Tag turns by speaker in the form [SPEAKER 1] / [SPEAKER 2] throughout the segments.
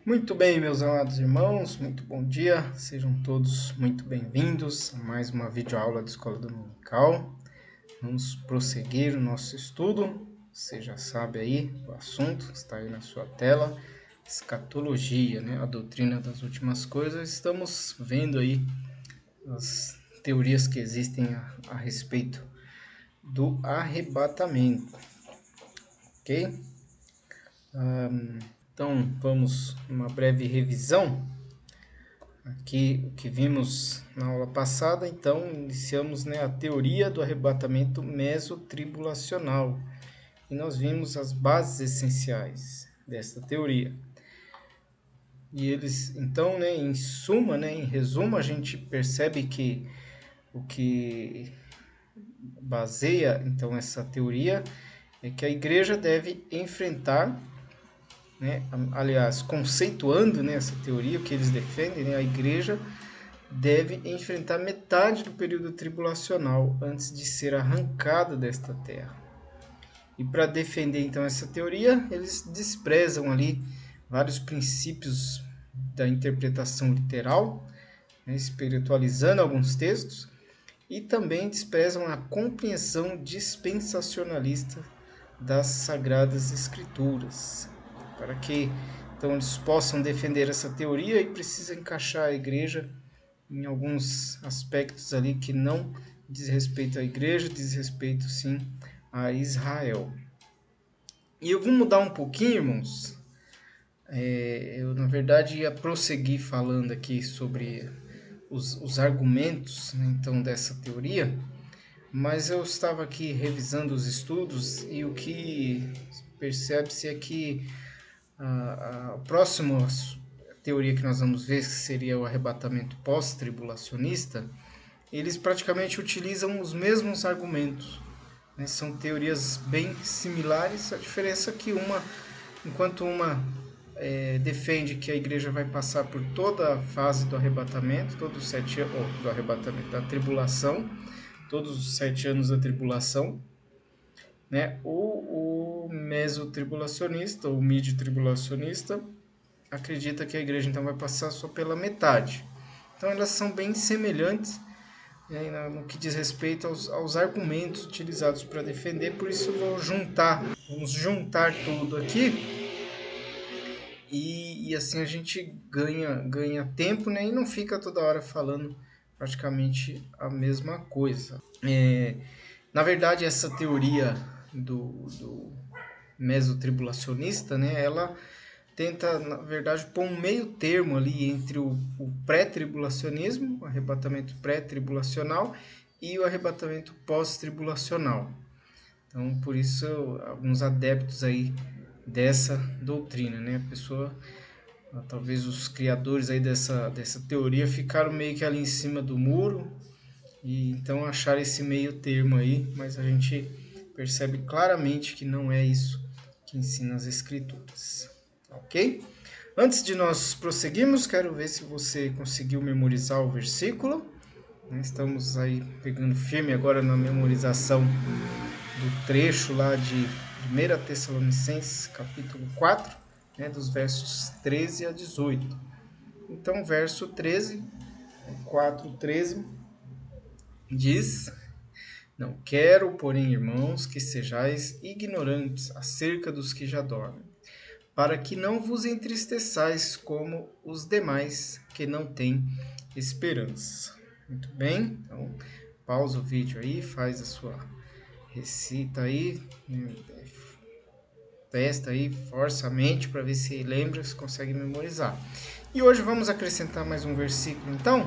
[SPEAKER 1] Muito bem, meus amados irmãos, muito bom dia, sejam todos muito bem-vindos a mais uma videoaula de Escola Dominical. Vamos prosseguir o nosso estudo, você já sabe aí o assunto, está aí na sua tela, escatologia, né? A doutrina das últimas coisas. Estamos vendo aí as teorias que existem a respeito do arrebatamento, ok? Então, vamos uma breve revisão. Aqui, o que vimos na aula passada, então, iniciamos, né, a teoria do arrebatamento mesotribulacional. E nós vimos as bases essenciais desta teoria. E eles, então, né, em suma, né, em resumo, a gente percebe que o que baseia, então, essa teoria é que a igreja deve enfrentar, né, aliás, conceituando, né, essa teoria, o que eles defendem, né, a igreja deve enfrentar metade do período tribulacional antes de ser arrancada desta terra. E para defender então essa teoria, eles desprezam ali vários princípios da interpretação literal, né, espiritualizando alguns textos, e também desprezam a compreensão dispensacionalista das Sagradas Escrituras. Para que então eles possam defender essa teoria, e precisa encaixar a igreja em alguns aspectos ali que não diz respeito à igreja, diz respeito sim a Israel. E eu vou mudar um pouquinho, irmãos. Eu, na verdade, ia prosseguir falando aqui sobre os argumentos, né, então, dessa teoria, mas eu estava aqui revisando os estudos e o que percebe-se é que a próxima teoria que nós vamos ver, que seria o arrebatamento pós-tribulacionista, eles praticamente utilizam os mesmos argumentos, né? São teorias bem similares, a diferença é que enquanto uma defende que a igreja vai passar por toda a fase do arrebatamento, todos os 7 anos do arrebatamento, da tribulação, todos os 7 anos da tribulação, né? O mesotribulacionista, ou mid-tribulacionista, acredita que a igreja então vai passar só pela metade. Então elas são bem semelhantes, né, no que diz respeito aos argumentos utilizados para defender, por isso vamos juntar tudo aqui e assim a gente ganha tempo, né, e não fica toda hora falando praticamente a mesma coisa. Na verdade, essa teoria do mesotribulacionista, né, ela tenta, na verdade, pôr um meio termo ali entre o pré-tribulacionismo, o arrebatamento pré-tribulacional, e o arrebatamento pós-tribulacional. Então, por isso, alguns adeptos aí dessa doutrina, né? A pessoa, talvez os criadores aí dessa teoria ficaram meio que ali em cima do muro, e então acharam esse meio termo aí, mas a gente percebe claramente que não é isso que ensina as escrituras. Ok? Antes de nós prosseguirmos, quero ver se você conseguiu memorizar o versículo. Estamos aí pegando firme agora na memorização do trecho lá de 1 Tessalonicenses, capítulo 4, né, dos versos 13 a 18. Então, verso 13, 4:13, diz: Não quero, porém, irmãos, que sejais ignorantes acerca dos que já dormem, para que não vos entristeçais como os demais que não têm esperança. Muito bem, então pausa o vídeo aí, faz a sua recita aí, testa aí, força a mente para ver se lembra, se consegue memorizar. E hoje vamos acrescentar mais um versículo, então,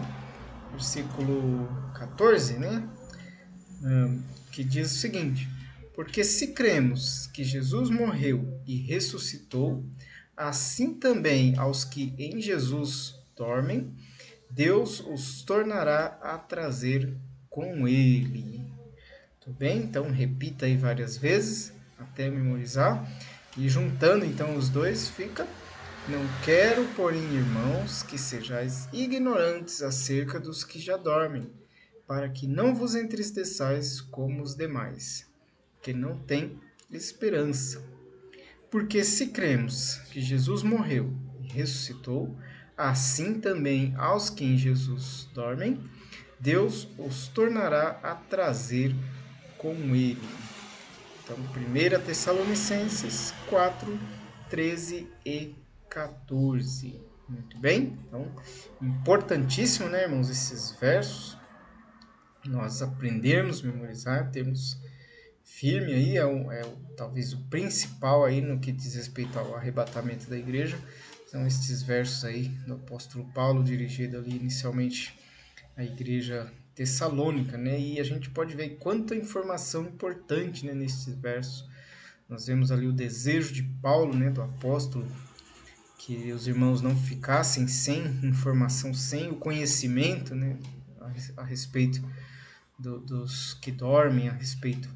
[SPEAKER 1] versículo 14, né? Que diz o seguinte: Porque se cremos que Jesus morreu e ressuscitou, assim também aos que em Jesus dormem, Deus os tornará a trazer com ele. Tudo bem? Então repita aí várias vezes até memorizar. E juntando então os dois fica: Não quero, porém, irmãos, que sejais ignorantes acerca dos que já dormem, para que não vos entristeçais como os demais, que não têm esperança. Porque se cremos que Jesus morreu e ressuscitou, assim também aos que em Jesus dormem, Deus os tornará a trazer com ele. Então, 1 Tessalonicenses 4, 13 e 14. Muito bem? Então, importantíssimo, né, irmãos, esses versos, nós aprendermos, memorizar, termos firme aí, talvez o principal aí no que diz respeito ao arrebatamento da igreja, são estes versos aí do apóstolo Paulo, dirigido ali inicialmente à igreja tessalônica, né? E a gente pode ver quanta informação importante, né, nesses versos. Nós vemos ali o desejo de Paulo, né, do apóstolo, que os irmãos não ficassem sem informação, sem o conhecimento, né, a respeito dos que dormem, a respeito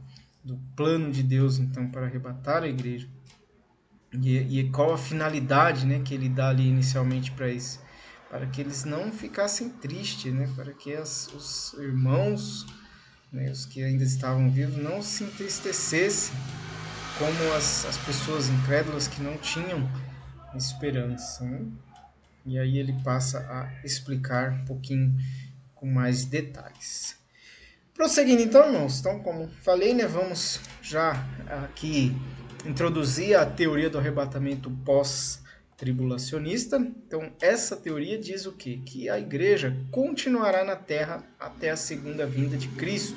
[SPEAKER 1] do plano de Deus, então, para arrebatar a igreja. E qual a finalidade, né, que ele dá ali inicialmente para isso? Para que eles não ficassem tristes, né, para que os irmãos, né, os que ainda estavam vivos, não se entristecessem como as pessoas incrédulas que não tinham esperança. Né? E aí ele passa a explicar um pouquinho com mais detalhes. Prosseguindo então, irmãos, então como falei, né, vamos já aqui introduzir a teoria do arrebatamento pós-tribulacionista. Então, essa teoria diz o quê? Que a igreja continuará na terra até a segunda vinda de Cristo,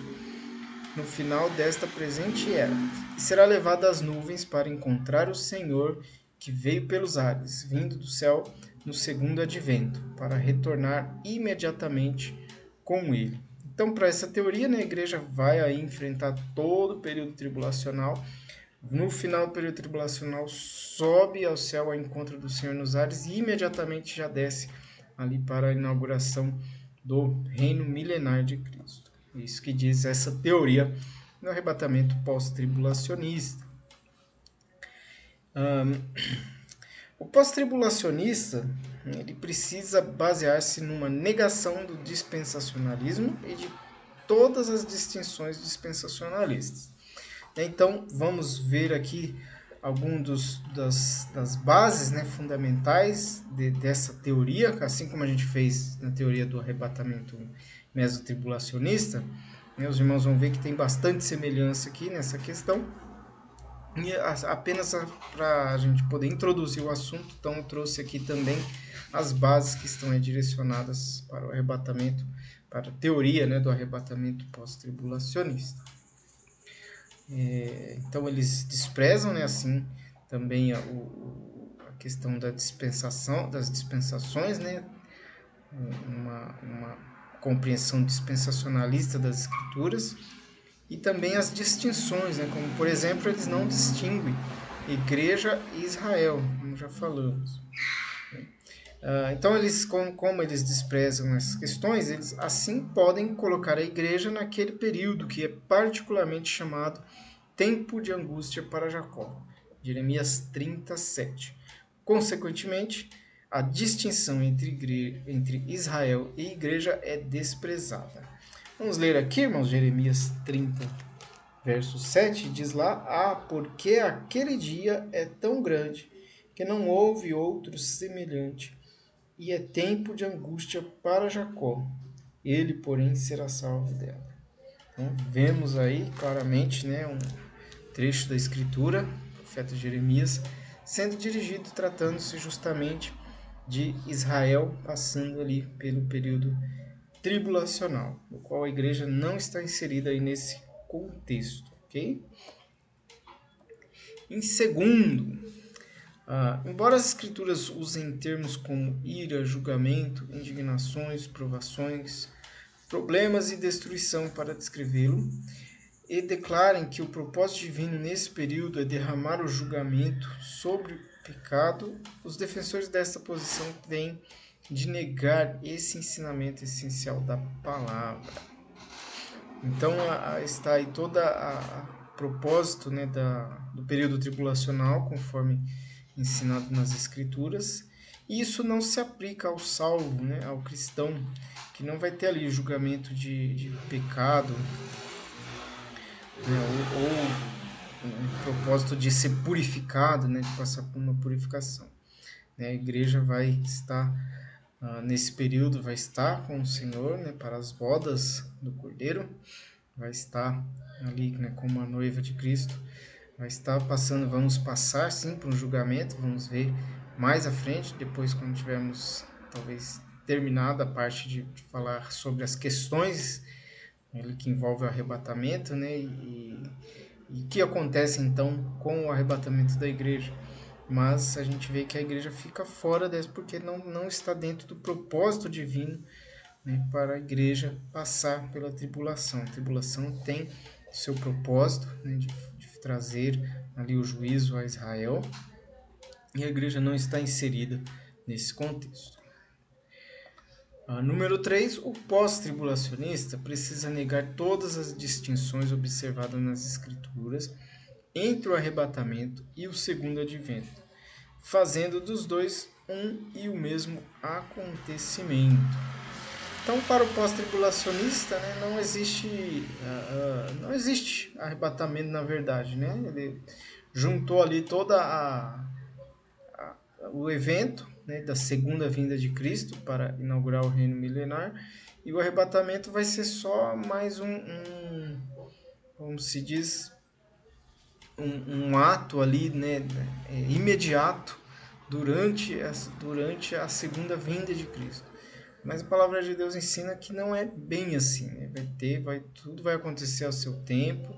[SPEAKER 1] no final desta presente era, e será levada às nuvens para encontrar o Senhor que veio pelos ares, vindo do céu no segundo advento, para retornar imediatamente com ele. Então, para essa teoria, né, a igreja vai aí enfrentar todo o período tribulacional. No final do período tribulacional, sobe ao céu ao encontro do Senhor nos ares e imediatamente já desce ali para a inauguração do reino milenar de Cristo. Isso que diz essa teoria do arrebatamento pós-tribulacionista. O pós-tribulacionista, ele precisa basear-se numa negação do dispensacionalismo e de todas as distinções dispensacionalistas. Então, vamos ver aqui algumas das bases, né, fundamentais dessa teoria, assim como a gente fez na teoria do arrebatamento mesotribulacionista. Né, os irmãos vão ver que tem bastante semelhança aqui nessa questão. E apenas para a gente poder introduzir o assunto, então eu trouxe aqui também as bases que estão direcionadas para o arrebatamento, para a teoria, né, do arrebatamento pós-tribulacionista. Então eles desprezam, né, assim, também a questão da dispensação, das dispensações, né, uma compreensão dispensacionalista das escrituras, e também as distinções, né? Como, por exemplo, eles não distinguem igreja e Israel, como já falamos. Então, eles, como eles desprezam essas questões, eles assim podem colocar a igreja naquele período que é particularmente chamado tempo de angústia para Jacó, Jeremias 37. Consequentemente, a distinção entre Israel e igreja é desprezada. Vamos ler aqui, irmãos, Jeremias 30, verso 7, diz lá: porque aquele dia é tão grande que não houve outro semelhante, e é tempo de angústia para Jacó, ele, porém, será salvo dela. Então, vemos aí claramente, né, um trecho da escritura, o profeta Jeremias, sendo dirigido, tratando-se justamente de Israel, passando ali pelo período tribulacional, no qual a igreja não está inserida aí nesse contexto, ok? Em segundo, embora as escrituras usem termos como ira, julgamento, indignações, provações, problemas e destruição para descrevê-lo, e declarem que o propósito divino nesse período é derramar o julgamento sobre o pecado, os defensores desta posição têm de negar esse ensinamento essencial da palavra. Então está aí todo a propósito, né, do período tribulacional, conforme ensinado nas Escrituras, e isso não se aplica ao salvo, né, ao cristão, que não vai ter ali julgamento de pecado, né, ou o propósito de ser purificado, né, de passar por uma purificação. né? A igreja vai estar, nesse período, vai estar com o Senhor, né, para as bodas do Cordeiro, vai estar ali, né, como a noiva de Cristo, vai estar passando, vamos passar sim por um julgamento, vamos ver mais à frente, depois quando tivermos talvez terminado a parte de falar sobre as questões que envolvem o arrebatamento, né, e o que acontece então com o arrebatamento da igreja. Mas a gente vê que a igreja fica fora dessa porque não está dentro do propósito divino, né, para a igreja passar pela tribulação. A tribulação tem seu propósito, né, de trazer ali o juízo a Israel, e a igreja não está inserida nesse contexto. Número 3, o pós-tribulacionista precisa negar todas as distinções observadas nas Escrituras entre o arrebatamento e o segundo advento, fazendo dos dois um e o mesmo acontecimento. Então, para o pós-tribulacionista, né, não existe arrebatamento na verdade, né? Ele juntou ali o evento, né, da segunda vinda de Cristo para inaugurar o reino milenar, e o arrebatamento vai ser só mais como se diz, um ato ali, né, imediato durante a segunda vinda de Cristo. Mas a palavra de Deus ensina que não é bem assim, né? Tudo vai acontecer ao seu tempo,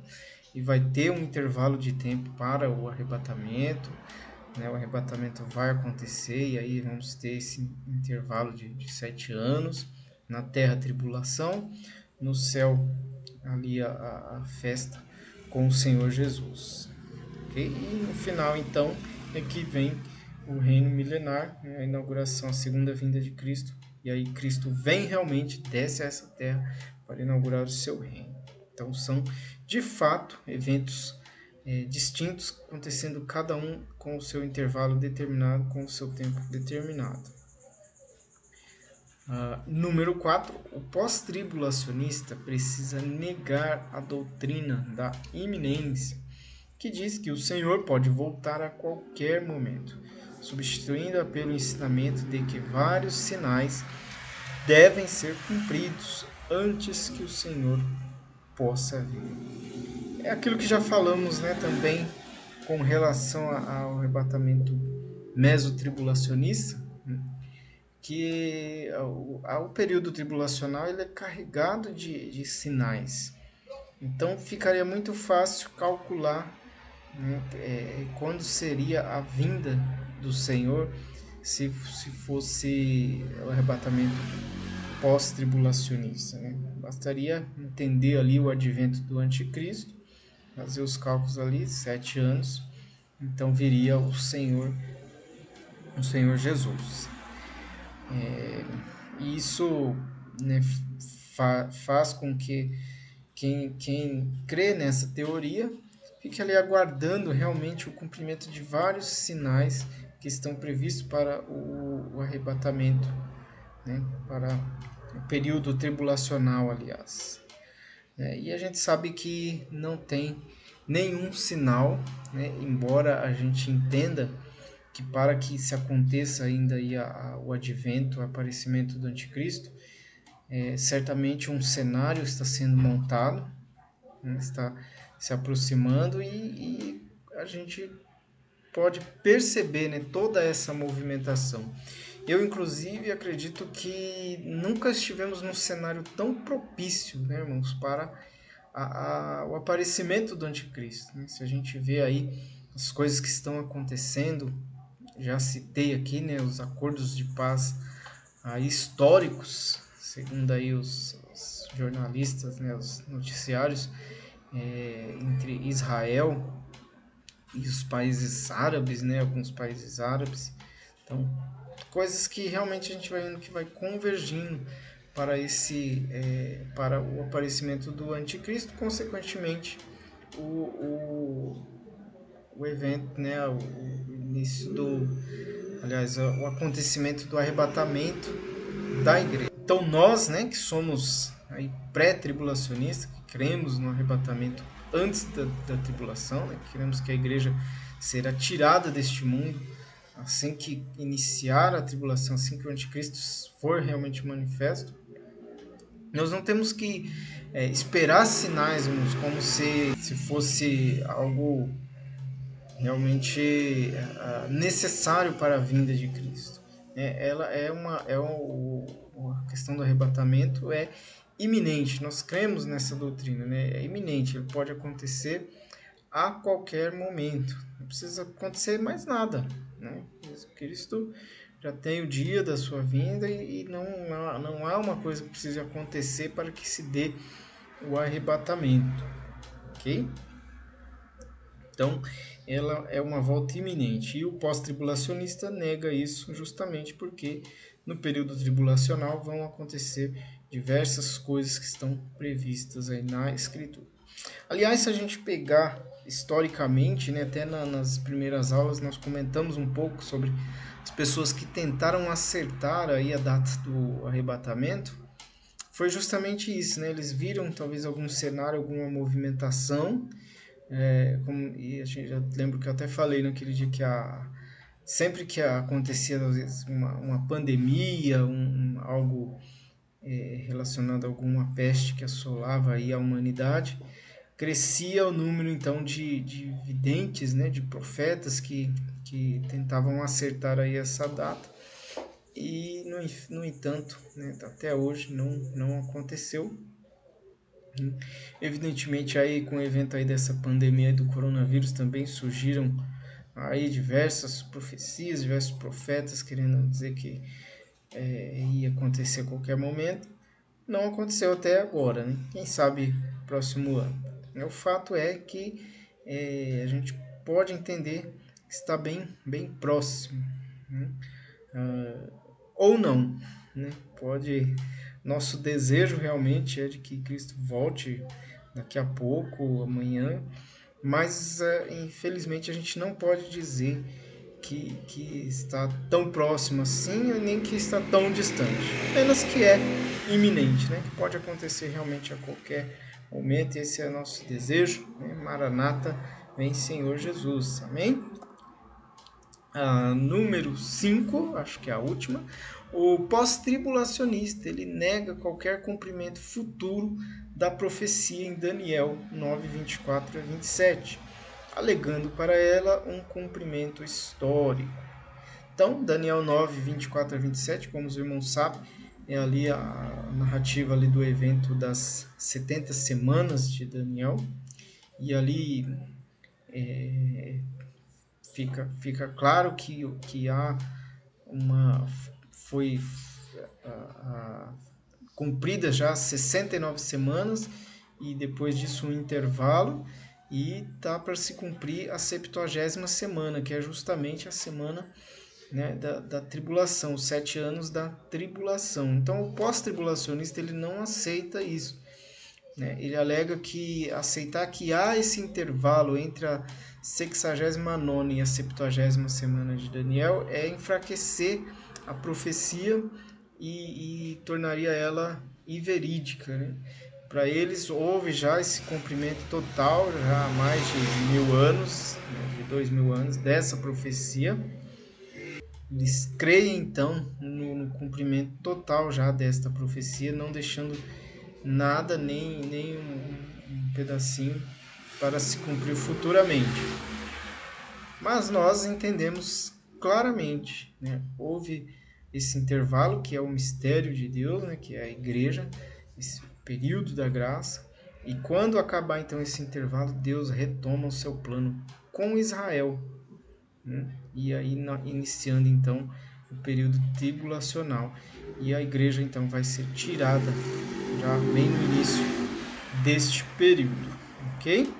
[SPEAKER 1] e vai ter um intervalo de tempo para o arrebatamento, né? O arrebatamento vai acontecer, e aí vamos ter esse intervalo de 7 anos, na terra tribulação, no céu ali a festa com o Senhor Jesus. Okay? E no final, então, é que vem o reino milenar, né? A inauguração, a segunda vinda de Cristo, e aí Cristo vem realmente, desce a essa terra para inaugurar o seu reino. Então são, de fato, eventos distintos, acontecendo cada um com o seu intervalo determinado, com o seu tempo determinado. Número 4, o pós-tribulacionista precisa negar a doutrina da iminência, que diz que o Senhor pode voltar a qualquer momento, substituindo-a pelo ensinamento de que vários sinais devem ser cumpridos antes que o Senhor possa vir. É aquilo que já falamos, né, também com relação ao arrebatamento mesotribulacionista, né, que o período tribulacional ele é carregado de sinais. Então ficaria muito fácil calcular, né, quando seria a vinda do Senhor, se fosse o arrebatamento pós-tribulacionista, né? Bastaria entender ali o advento do anticristo, fazer os cálculos ali, 7 anos, então viria o Senhor Jesus. E isso, né, faz com que quem crê nessa teoria fique ali aguardando realmente o cumprimento de vários sinais que estão previstos para o arrebatamento, né, para o período tribulacional, aliás. E a gente sabe que não tem nenhum sinal, né, embora a gente entenda que para que se aconteça ainda aí o advento, o aparecimento do anticristo, certamente um cenário está sendo montado, né, está se aproximando, e a gente pode perceber, né, toda essa movimentação. Eu, inclusive, acredito que nunca estivemos num cenário tão propício, né, irmãos, para o aparecimento do anticristo. Né? Se a gente vê aí as coisas que estão acontecendo, já citei aqui, né, os acordos de paz históricos, segundo aí os jornalistas, né, os noticiários, entre Israel e os países árabes, né, alguns países árabes. Então, coisas que realmente a gente vai vendo que vai convergindo para para o aparecimento do anticristo, consequentemente o evento, né, o início o acontecimento do arrebatamento da igreja. Então nós, né, que somos aí pré-tribulacionistas, que cremos no arrebatamento antes da tribulação, né, que queremos que a igreja será tirada deste mundo assim que iniciar a tribulação, assim que o anticristo for realmente manifesto, nós não temos que esperar sinais, irmãos, como se fosse algo realmente necessário para a vinda de Cristo. Ela a questão do arrebatamento é iminente. Nós cremos nessa doutrina, né? É iminente. Ele pode acontecer a qualquer momento. Não precisa acontecer mais nada, né? Jesus Cristo já tem o dia da sua vinda e não há uma coisa que precise acontecer para que se dê o arrebatamento, ok? Então, ela é uma volta iminente. E o pós-tribulacionista nega isso justamente porque no período tribulacional vão acontecer diversas coisas que estão previstas aí na Escritura. Aliás, se a gente pegar historicamente, né, até nas primeiras aulas nós comentamos um pouco sobre as pessoas que tentaram acertar aí a data do arrebatamento, foi justamente isso, né? Eles viram talvez algum cenário, alguma movimentação, e a gente já lembro que eu até falei naquele dia que sempre que acontecia às vezes uma pandemia, algo relacionado a alguma peste que assolava aí a humanidade, crescia o número então de videntes, né, de profetas que tentavam acertar aí essa data e no entanto, né, até hoje não aconteceu. Evidentemente aí com o evento aí dessa pandemia do coronavírus também surgiram aí diversas profecias, diversos profetas querendo dizer que ia acontecer a qualquer momento. Não aconteceu até agora, né? Quem sabe próximo ano. O fato é que a gente pode entender que está bem próximo, né? Ou não, né? Nosso desejo realmente é de que Cristo volte daqui a pouco, amanhã, mas infelizmente a gente não pode dizer que está tão próximo assim, nem que está tão distante. Apenas que é iminente, né? Que pode acontecer realmente a qualquer momento. Esse é o nosso desejo, né? Maranata, vem Senhor Jesus. Amém? Número 5, acho que é a última. O pós-tribulacionista, ele nega qualquer cumprimento futuro da profecia em Daniel 9, 24 a 27, alegando para ela um cumprimento histórico. Então, Daniel 9, 24 a 27, como os irmãos sabem, é ali a narrativa ali do evento das 70 semanas de Daniel. E ali fica claro que há foi cumprida já 69 semanas e depois disso um intervalo e tá para se cumprir a 70ª semana, que é justamente a semana, né, da tribulação, os 7 anos da tribulação. Então o pós-tribulacionista ele não aceita isso, né? Ele alega que aceitar que há esse intervalo entre a 69ª e a 70ª semana de Daniel é enfraquecer a profecia e tornaria ela inverídica, né? Para eles houve já esse cumprimento total, já há mais de 1000 anos, né, de 2000 anos, dessa profecia. Eles creem então no cumprimento total já desta profecia, não deixando nada, nem um pedacinho para se cumprir futuramente. Mas nós entendemos claramente, né? Houve esse intervalo que é o mistério de Deus, né? Que é a igreja, esse período da graça. E quando acabar então esse intervalo, Deus retoma o seu plano com Israel, né? E aí iniciando então o período tribulacional. E a igreja então vai ser tirada já bem no início deste período, ok?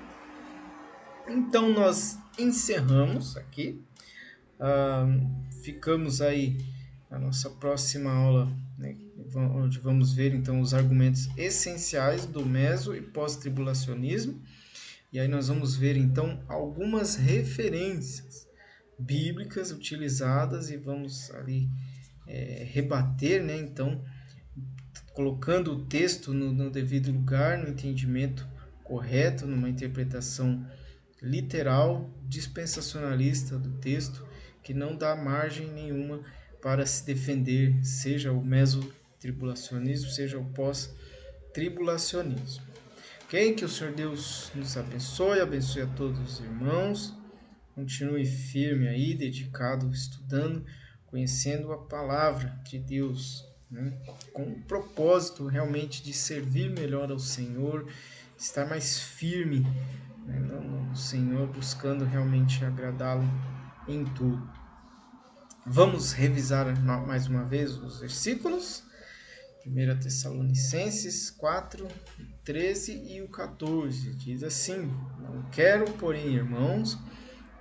[SPEAKER 1] Então nós encerramos aqui. Ficamos aí na nossa próxima aula, né, onde vamos ver então os argumentos essenciais do meso e pós-tribulacionismo. E aí nós vamos ver então algumas referências bíblicas utilizadas e vamos ali rebater, né, então colocando o texto no devido lugar, no entendimento correto, numa interpretação literal, dispensacionalista do texto, que não dá margem nenhuma para se defender, seja o mesotribulacionismo, seja o pós-tribulacionismo. Ok? Que o Senhor Deus nos abençoe a todos os irmãos. Continue firme aí, dedicado, estudando, conhecendo a palavra de Deus, né? Com o propósito realmente de servir melhor ao Senhor, estar mais firme, né, no Senhor, buscando realmente agradá-lo em tudo. Vamos revisar mais uma vez os versículos. 1 Tessalonicenses 4, 13 e o 14. Diz assim: Não quero, porém, irmãos,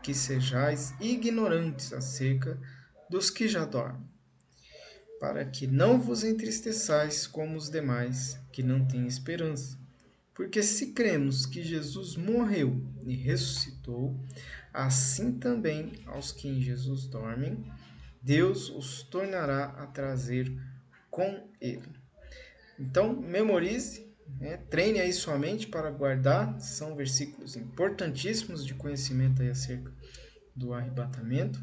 [SPEAKER 1] que sejais ignorantes acerca dos que já dormem, para que não vos entristeçais como os demais, que não têm esperança. Porque se cremos que Jesus morreu e ressuscitou, assim também aos que em Jesus dormem, Deus os tornará a trazer com ele. Então, memorize, né? Treine aí sua mente para guardar. São versículos importantíssimos de conhecimento aí acerca do arrebatamento,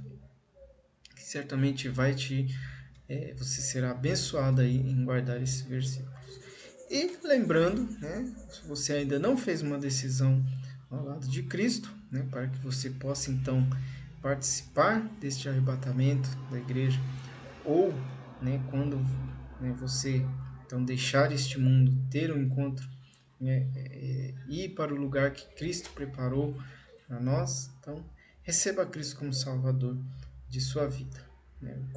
[SPEAKER 1] que certamente você será abençoado aí em guardar esses versículos. E lembrando, né, se você ainda não fez uma decisão ao lado de Cristo, né, para que você possa então participar deste arrebatamento da igreja, ou, né, quando, né, você então deixar este mundo, ter um encontro, né, ir para o lugar que Cristo preparou para nós, então receba Cristo como Salvador de sua vida.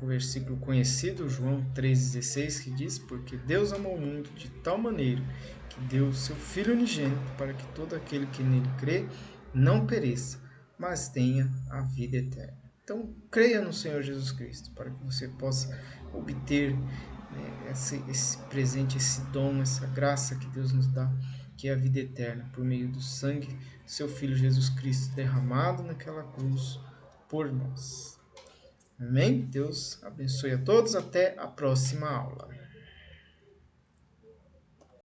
[SPEAKER 1] O versículo conhecido, João 3,16, que diz: Porque Deus amou o mundo de tal maneira que deu o seu Filho unigênito, para que todo aquele que nele crê não pereça, mas tenha a vida eterna. Então, creia no Senhor Jesus Cristo, para que você possa obter, né, esse presente, esse dom, essa graça que Deus nos dá, que é a vida eterna, por meio do sangue do seu Filho Jesus Cristo, derramado naquela cruz por nós. Amém? Deus abençoe a todos. Até a próxima aula.